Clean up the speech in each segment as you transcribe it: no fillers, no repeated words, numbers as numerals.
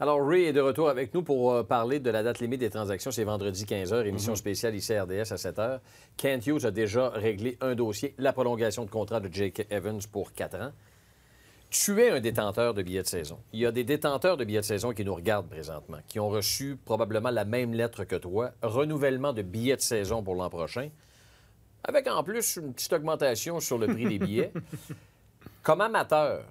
Alors, Ray est de retour avec nous pour parler de la date limite des transactions. C'est vendredi 15h, émission spéciale ici à RDS à 7h. Kent Hughes a déjà réglé un dossier, la prolongation de contrat de Jake Evans pour 4 ans. Tu es un détenteur de billets de saison. Il y a des détenteurs de billets de saison qui nous regardent présentement, qui ont reçu probablement la même lettre que toi, renouvellement de billets de saison pour l'an prochain, avec en plus une petite augmentation sur le prix des billets. Comme amateur,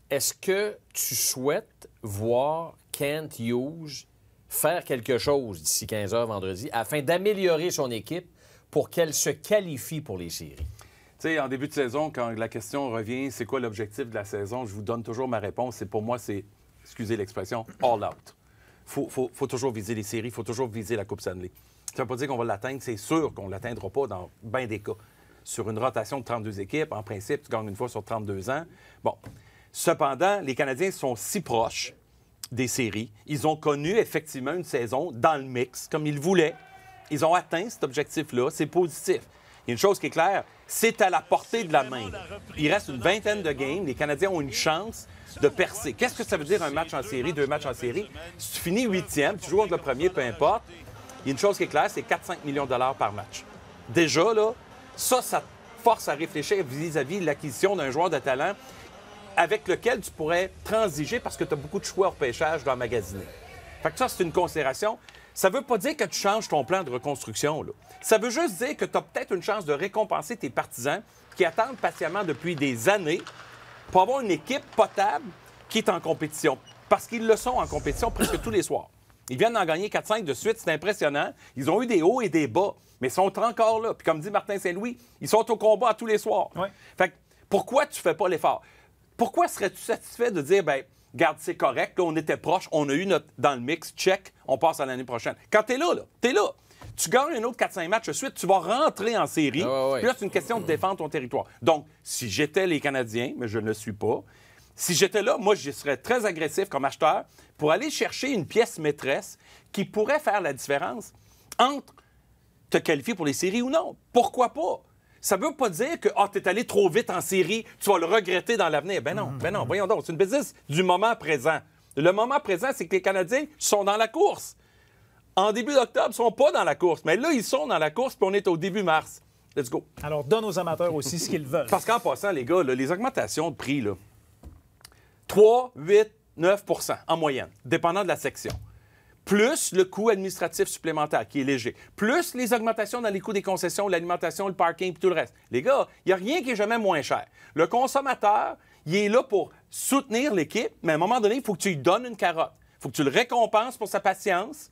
est-ce que tu souhaites voir Kent Hughes faire quelque chose d'ici 15h vendredi afin d'améliorer son équipe pour qu'elle se qualifie pour les séries? Tu sais, en début de saison, quand la question revient, c'est quoi l'objectif de la saison, je vous donne toujours ma réponse. Pour moi, c'est, excusez l'expression, all out. Faut toujours viser les séries, il faut toujours viser la Coupe Stanley. Ça ne veut pas dire qu'on va l'atteindre, c'est sûr qu'on ne l'atteindra pas dans bien des cas. Sur une rotation de 32 équipes, en principe, tu gagnes une fois sur 32 ans. Bon. Cependant, les Canadiens sont si proches des séries. Ils ont connu effectivement une saison dans le mix, comme ils voulaient. Ils ont atteint cet objectif-là. C'est positif. Il y a une chose qui est claire, c'est à la portée de la main. Il reste une vingtaine de games. Les Canadiens ont une chance de percer. Qu'est-ce que ça veut dire un match en série, 2 matchs en série? Si tu finis 8e, tu joues contre le premier, peu importe, il y a une chose qui est claire, c'est 4-5 millions de dollars par match. Déjà, là, ça te force à réfléchir vis-à-vis de l'acquisition d'un joueur de talent avec lequel tu pourrais transiger parce que tu as beaucoup de choix au repêchage dans magasiner. Fait que ça, c'est une considération. Ça ne veut pas dire que tu changes ton plan de reconstruction, là. Ça veut juste dire que tu as peut-être une chance de récompenser tes partisans qui attendent patiemment depuis des années pour avoir une équipe potable qui est en compétition. Parce qu'ils le sont en compétition presque tous les soirs. Ils viennent d'en gagner 4-5 de suite, c'est impressionnant. Ils ont eu des hauts et des bas, mais ils sont encore là. Puis comme dit Martin Saint-Louis, ils sont au combat tous les soirs. Ouais. Fait que pourquoi tu ne fais pas l'effort? Pourquoi serais-tu satisfait de dire, bien, garde, c'est correct, là, on était proche, on a eu notre dans le mix, check, on passe à l'année prochaine. Quand t'es là, t'es là. Tu gagnes un autre 4-5 matchs de suite, tu vas rentrer en série. Puis là, c'est une question de défendre ton territoire. Donc, si j'étais les Canadiens, mais je ne le suis pas, si j'étais là, moi, je serais très agressif comme acheteur pour aller chercher une pièce maîtresse qui pourrait faire la différence entre te qualifier pour les séries ou non. Pourquoi pas? Ça ne veut pas dire que tu es allé trop vite en série, tu vas le regretter dans l'avenir. Ben non, voyons donc. C'est une business du moment présent. Le moment présent, c'est que les Canadiens sont dans la course. En début d'octobre, ils ne sont pas dans la course. Mais là, ils sont dans la course, puis on est au début mars. Let's go. Alors, donne aux amateurs aussi ce qu'ils veulent. Parce qu'en passant, les gars, là, les augmentations de prix, là, 3, 8, 9 % en moyenne, dépendant de la section. Plus le coût administratif supplémentaire, qui est léger. Plus les augmentations dans les coûts des concessions, l'alimentation, le parking, puis tout le reste. Les gars, il n'y a rien qui est jamais moins cher. Le consommateur, il est là pour soutenir l'équipe, mais à un moment donné, il faut que tu lui donnes une carotte. Il faut que tu le récompenses pour sa patience,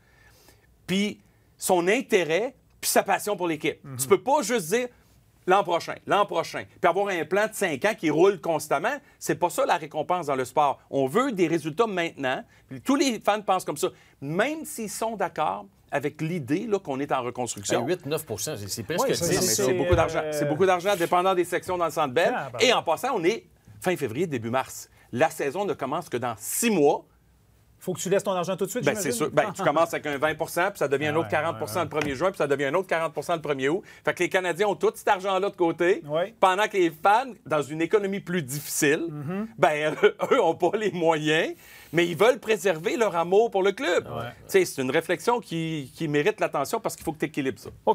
puis son intérêt, puis sa passion pour l'équipe. Tu peux pas juste dire l'an prochain, puis avoir un plan de 5 ans qui roule constamment. C'est pas ça la récompense dans le sport. On veut des résultats maintenant. Puis tous les fans pensent comme ça. Même s'ils sont d'accord avec l'idée là, qu'on est en reconstruction. 8-9 % c'est presque 10. C'est beaucoup d'argent. C'est beaucoup d'argent, dépendant des sections dans le Centre Bell. Et en passant, on est fin février, début mars. La saison ne commence que dans 6 mois. Faut que tu laisses ton argent tout de suite, bien, c'est sûr. Bien, tu commences avec un 20 puis ça devient un autre 40 le 1er juin, puis ça devient un autre 40 le 1er août. Fait que les Canadiens ont tout cet argent-là de côté, pendant que les fans, dans une économie plus difficile, eux n'ont pas les moyens, mais ils veulent préserver leur amour pour le club. C'est une réflexion qui mérite l'attention parce qu'il faut que tu équilibres ça. OK.